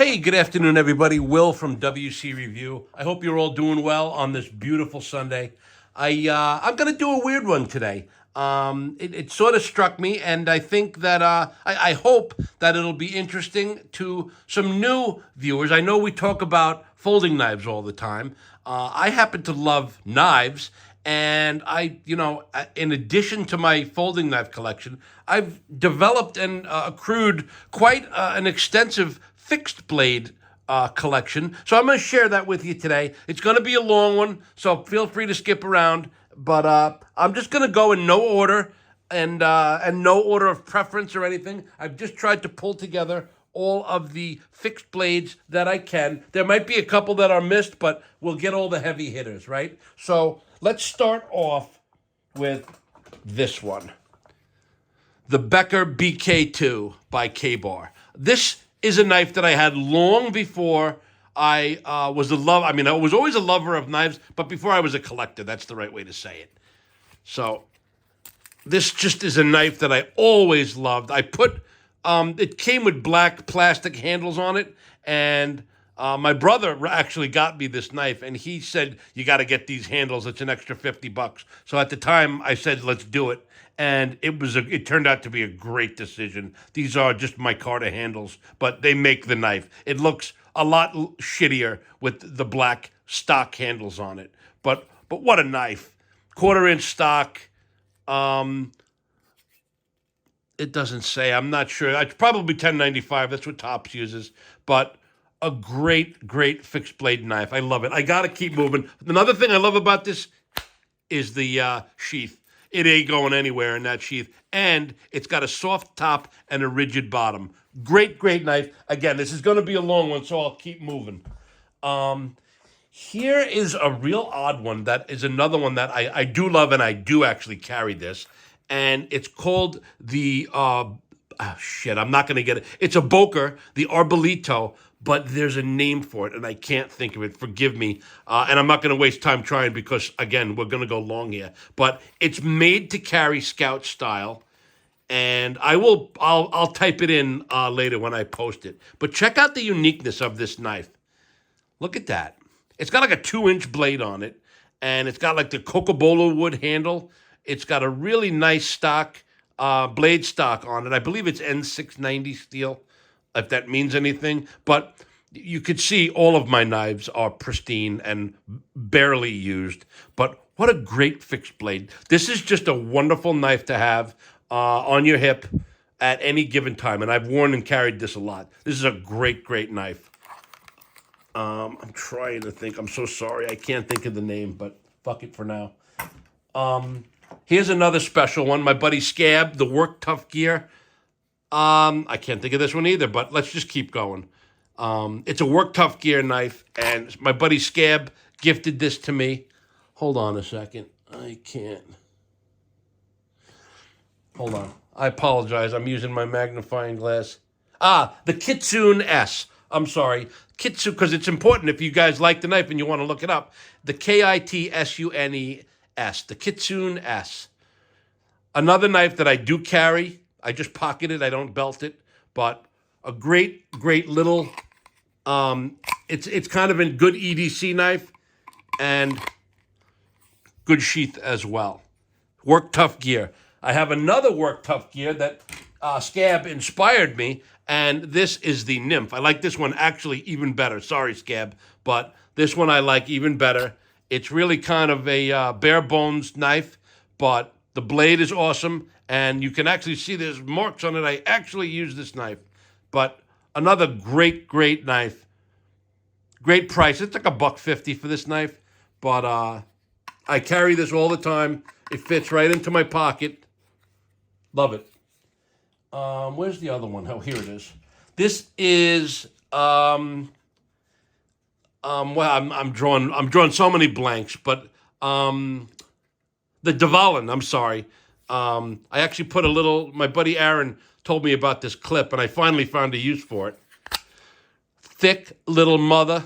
Hey, good afternoon, everybody. Will from WC Review. I hope you're all doing well on this beautiful Sunday. I'm going to do a weird one today. It sort of struck me, and I think that I hope that it'll be interesting to some new viewers. I know we talk about folding knives all the time. I happen to love knives, and in addition to my folding knife collection, I've developed and accrued quite an extensive fixed blade collection. So I'm going to share that with you today. It's going to be a long one, so feel free to skip around. But I'm just going to go in no order and no order of preference or anything. I've just tried to pull together all of the fixed blades that I can. There might be a couple that are missed, but we'll get all the heavy hitters, right? So let's start off with this one. The Boker BK2 by K-Bar. This is a knife that I had long before I was a lover. I mean, I was always a lover of knives, but before I was a collector, that's the right way to say it. So this just is a knife that I always loved. It came with black plastic handles on it, and my brother actually got me this knife, and he said, you got to get these handles. It's an extra $50. So at the time, I said, let's do it. And it turned out to be a great decision. These are just micarta handles, but they make the knife. It looks a lot shittier with the black stock handles on it. But what a knife. 1/4 inch stock. It doesn't say. I'm not sure. It's probably 1095. That's what Topps uses. But a great fixed blade knife. I love it. I got to keep moving. Another thing I love about this is the sheath. It ain't going anywhere in that sheath. And it's got a soft top and a rigid bottom. Great knife. Again, this is going to be a long one, so I'll keep moving. Here is a real odd one that is another one that I do love, and I do actually carry this. And it's called the, I'm not going to get it. It's a Boker, the Arbolito, but there's a name for it, and I can't think of it. Forgive me. And I'm not going to waste time trying because, again, we're going to go long here. But it's made to carry scout style, and I'll type it in later when I post it. But check out the uniqueness of this knife. Look at that. It's got like a 2-inch blade on it, and it's got like the Cocobolo wood handle. It's got a really nice stock, blade stock on it. I believe it's N690 steel, if that means anything. But you could see all of my knives are pristine and barely used. But what a great fixed blade. This is just a wonderful knife to have on your hip at any given time. And I've worn and carried this a lot. This is a great knife. I'm trying to think. I'm so sorry. I can't think of the name, but fuck it for now. Here's another special one. My buddy Scab, the Work Tough Gear. I can't think of this one either, but let's just keep going. It's a Work Tough Gear knife, and my buddy Scab gifted this to me. Hold on a second. I can't. Hold on. I apologize. I'm using my magnifying glass. The Kitsune S. I'm sorry. Kitsune, because it's important if you guys like the knife and you want to look it up. The Kitsunes S. The Kitsune S. Another knife that I do carry. I just pocket it. I don't belt it. But a great little, it's kind of a good EDC knife and good sheath as well. Work Tough Gear. I have another Work Tough Gear that Scab inspired me, and this is the Nymph. I like this one actually even better. Sorry, Scab, but this one I like even better. It's really kind of a bare bones knife, but the blade is awesome, and you can actually see there's marks on it. I actually use this knife, but another great knife. Great price. It's like $150 for this knife, but I carry this all the time. It fits right into my pocket. Love it. Where's the other one? Oh, here it is. This is well, I'm drawing so many blanks, but the Devalin. I'm sorry. I actually put my buddy Aaron told me about this clip, and I finally found a use for it. Thick little mother.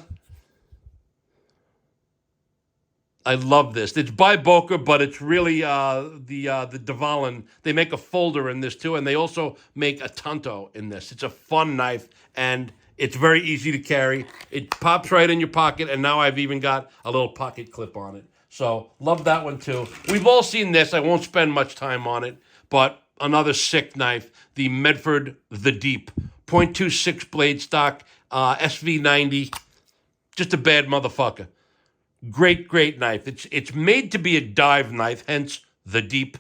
I love this. It's by Boker, but it's really the Devalin. They make a folder in this too, and they also make a tanto in this. It's a fun knife, and It's very easy to carry. It pops right in your pocket, and now I've even got a little pocket clip on it. So, love that one too. We've all seen this. I won't spend much time on it, but another sick knife, the Medford The Deep. .26 blade stock, SV90. Just a bad motherfucker. Great, great knife. It's made to be a dive knife, hence The Deep.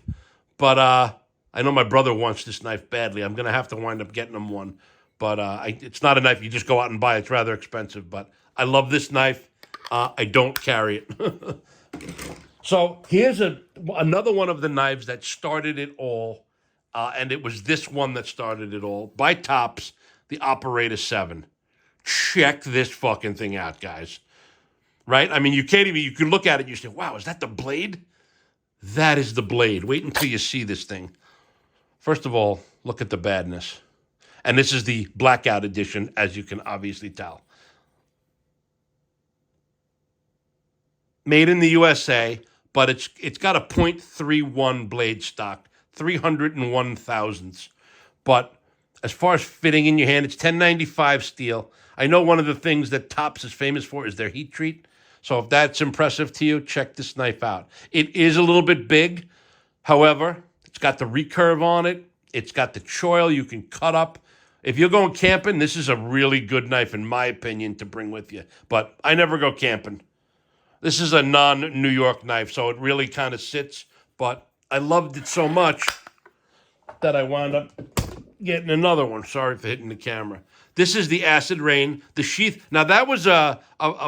But I know my brother wants this knife badly. I'm going to have to wind up getting him one. But it's not a knife you just go out and buy. It's rather expensive. But I love this knife. I don't carry it. So here's another one of the knives that started it all. And it was this one that started it all. By Tops, the Operator 7. Check this fucking thing out, guys. Right? I mean, you can't even, you can look at it and you say, wow, is that the blade? That is the blade. Wait until you see this thing. First of all, look at the badness. And this is the blackout edition, as you can obviously tell. Made in the USA, but it's got a .31 blade stock, 301 thousandths. But as far as fitting in your hand, it's 1095 steel. I know one of the things that Tops is famous for is their heat treat. So if that's impressive to you, check this knife out. It is a little bit big. However, it's got the recurve on it. It's got the choil you can cut up. If you're going camping, this is a really good knife, in my opinion, to bring with you. But I never go camping. This is a non-New York knife, so it really kind of sits. But I loved it so much that I wound up getting another one. Sorry for hitting the camera. This is the Acid Rain, the sheath. Now that was a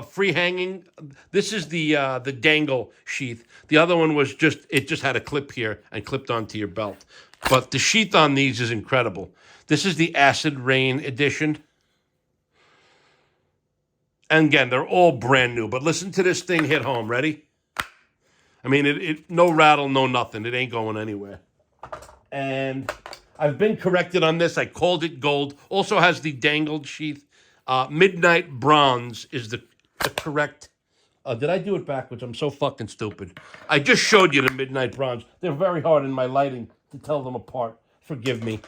free hanging. This is the dangle sheath. The other one was just had a clip here and clipped onto your belt. But the sheath on these is incredible. This is the Acid Rain edition. And again, they're all brand new. But listen to this thing hit home. Ready? I mean, it no rattle, no nothing. It ain't going anywhere. And I've been corrected on this. I called it gold. Also has the dangled sheath. Midnight Bronze is the correct. Did I do it backwards? I'm so fucking stupid. I just showed you the Midnight Bronze. They're very hard in my lighting to tell them apart. Forgive me.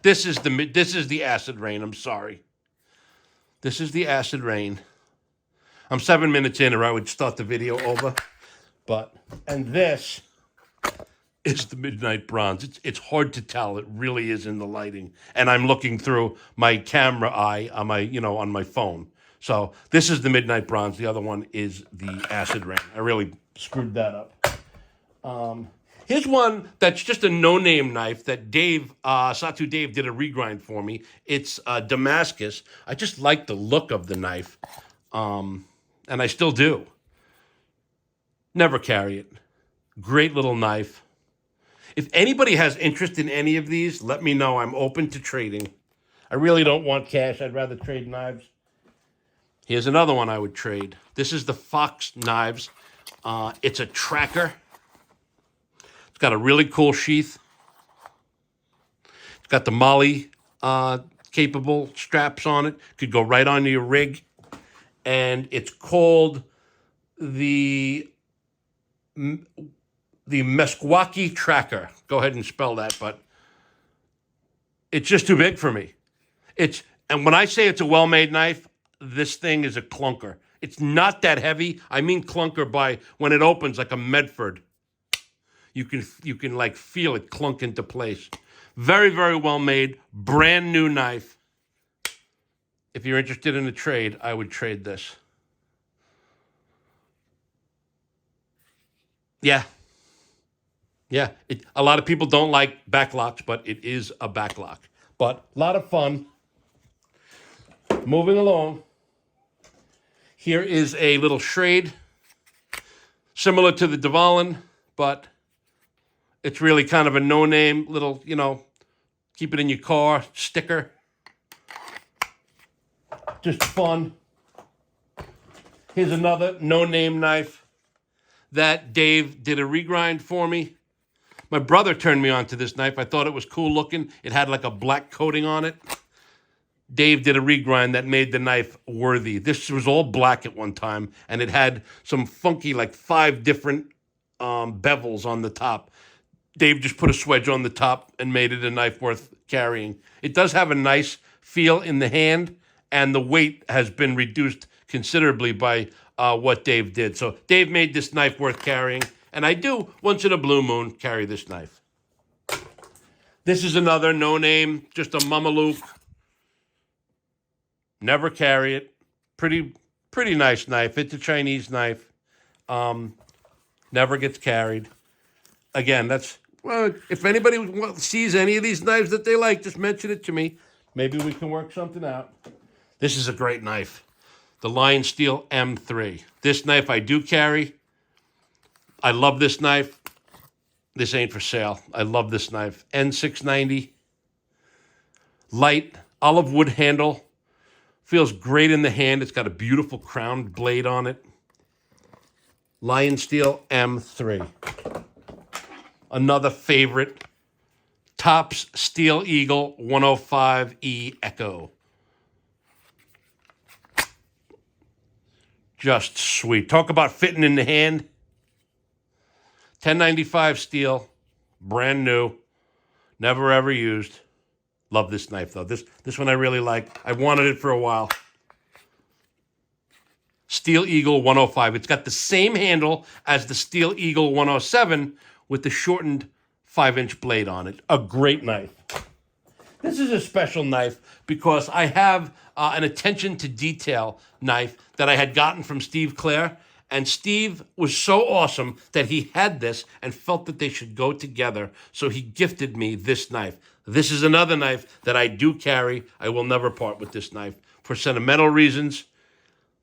This is the Acid Rain. I'm sorry. This is the Acid Rain. I'm 7 minutes in, or I would start the video over. And this is the Midnight Bronze. It's hard to tell. It really is in the lighting. And I'm looking through my camera eye on my phone. So this is the Midnight Bronze. The other one is the Acid Rain. I really screwed that up. Here's one that's just a no-name knife that Satu Dave did a regrind for me. It's Damascus. I just like the look of the knife. And I still do. Never carry it. Great little knife. If anybody has interest in any of these, let me know. I'm open to trading. I really don't want cash. I'd rather trade knives. Here's another one I would trade. This is the Fox knives. It's a tracker. It's got a really cool sheath. It's got the Molly capable straps on it. Could go right onto your rig. And it's called the Meskwaki Tracker. Go ahead and spell that, but it's just too big for me. And when I say it's a well-made knife, this thing is a clunker. It's not that heavy. I mean clunker by when it opens like a Medford. You can like feel it clunk into place. Very, very well made, brand new knife. If you're interested in a trade, I would trade this. Yeah. Yeah. A lot of people don't like backlocks, but it is a backlock. But a lot of fun. Moving along. Here is a little Schrade. Similar to the Dvalin, but it's really kind of a no-name little, keep it in your car sticker. Just fun. Here's another no-name knife that Dave did a regrind for me. My brother turned me on to this knife. I thought it was cool looking. It had like a black coating on it. Dave did a regrind that made the knife worthy. This was all black at one time, and it had some funky, like 5 different bevels on the top. Dave just put a swedge on the top and made it a knife worth carrying. It does have a nice feel in the hand, and the weight has been reduced considerably by what Dave did. So Dave made this knife worth carrying, and I do, once in a blue moon, carry this knife. This is another no name, just a Mameluke. Never carry it. Pretty nice knife. It's a Chinese knife. Never gets carried. Again, well, if anybody sees any of these knives that they like, just mention it to me. Maybe we can work something out. This is a great knife. The Lionsteel M3. This knife I do carry. I love this knife. This ain't for sale. I love this knife. N690. Light, olive wood handle. Feels great in the hand. It's got a beautiful crowned blade on it. Lionsteel M3. Another favorite. Topps Steel Eagle 105E Echo. Just sweet. Talk about fitting in the hand. 1095 steel. Brand new. Never ever used. Love this knife, though. This one I really like. I wanted it for a while. Steel Eagle 105. It's got the same handle as the Steel Eagle 107 with the shortened 5-inch blade on it. A great knife. This is a special knife because I have an attention to detail knife that I had gotten from Steve Clare. And Steve was so awesome that he had this and felt that they should go together. So he gifted me this knife. This is another knife that I do carry. I will never part with this knife for sentimental reasons.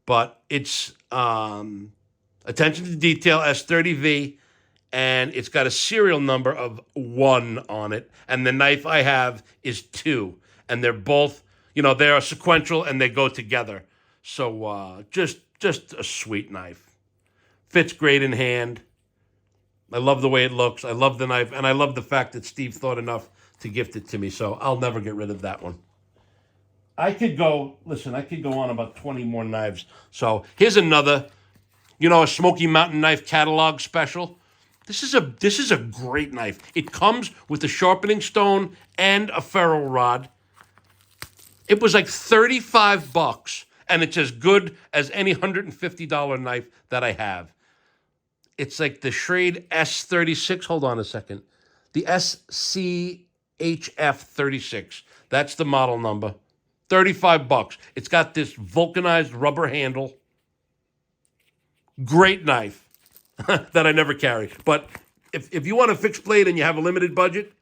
But it's attention to detail, S30V. And it's got a serial number of 1 on it. And the knife I have is 2. And they're both, they are sequential and they go together. So just a sweet knife. Fits great in hand. I love the way it looks. I love the knife. And I love the fact that Steve thought enough to gift it to me. So I'll never get rid of that one. I could go on about 20 more knives. So here's another, a Smoky Mountain knife catalog special. This is a great knife. It comes with a sharpening stone and a ferrule rod. It was like $35, and it's as good as any $150 knife that I have. It's like the Schrade S36. Hold on a second. The SCHF36. That's the model number. $35. It's got this vulcanized rubber handle. Great knife. That I never carry. But if you want a fixed blade and you have a limited budget,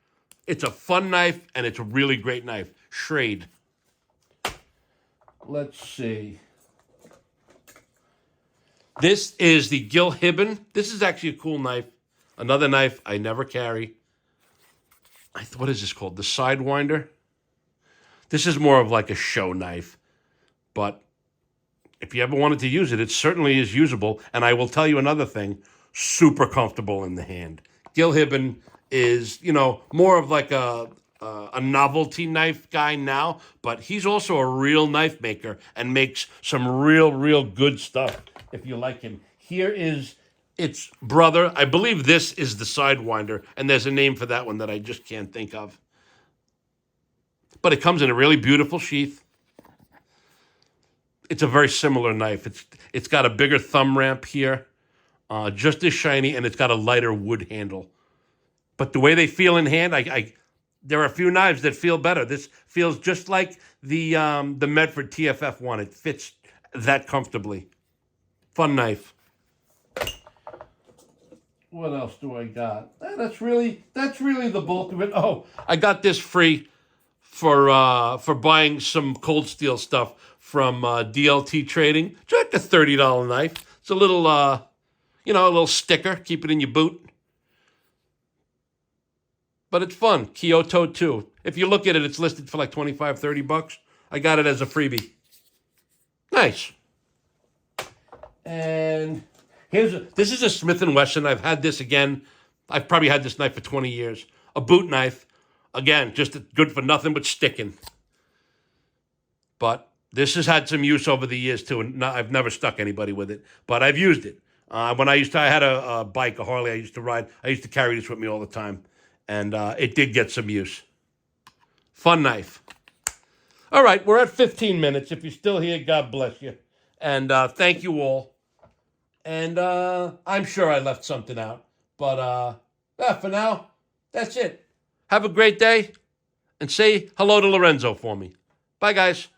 it's a fun knife and it's a really great knife. Schrade. Let's see. This is the Gil Hibben. This is actually a cool knife. Another knife I never carry. What is this called? The Sidewinder? This is more of like a show knife. But if you ever wanted to use it, it certainly is usable. And I will tell you another thing, super comfortable in the hand. Gil Hibben is, more of like a novelty knife guy now, but he's also a real knife maker and makes some real good stuff if you like him. Here is its brother. I believe this is the Sidewinder, and there's a name for that one that I just can't think of. But it comes in a really beautiful sheath. It's a very similar knife. It's got a bigger thumb ramp here, just as shiny, and it's got a lighter wood handle. But the way they feel in hand, there are a few knives that feel better. This feels just like the Medford TFF1. It fits that comfortably. Fun knife. What else do I got? That's really the bulk of it. Oh, I got this free for buying some cold steel stuff from DLT Trading. Just like a $30 knife. It's a little, a little sticker. Keep it in your boot. But it's fun. Kyoto 2. If you look at it, it's listed for like $25, $30. I got it as a freebie. Nice. And this is a Smith & Wesson. I've had this again. I've probably had this knife for 20 years. A boot knife. Again, just good for nothing but sticking. But this has had some use over the years, too, and I've never stuck anybody with it. But I've used it. When I had a bike, a Harley I used to ride. I used to carry this with me all the time. And it did get some use. Fun knife. All right, we're at 15 minutes. If you're still here, God bless you. And thank you all. And I'm sure I left something out. But for now, that's it. Have a great day and say hello to Lorenzo for me. Bye, guys.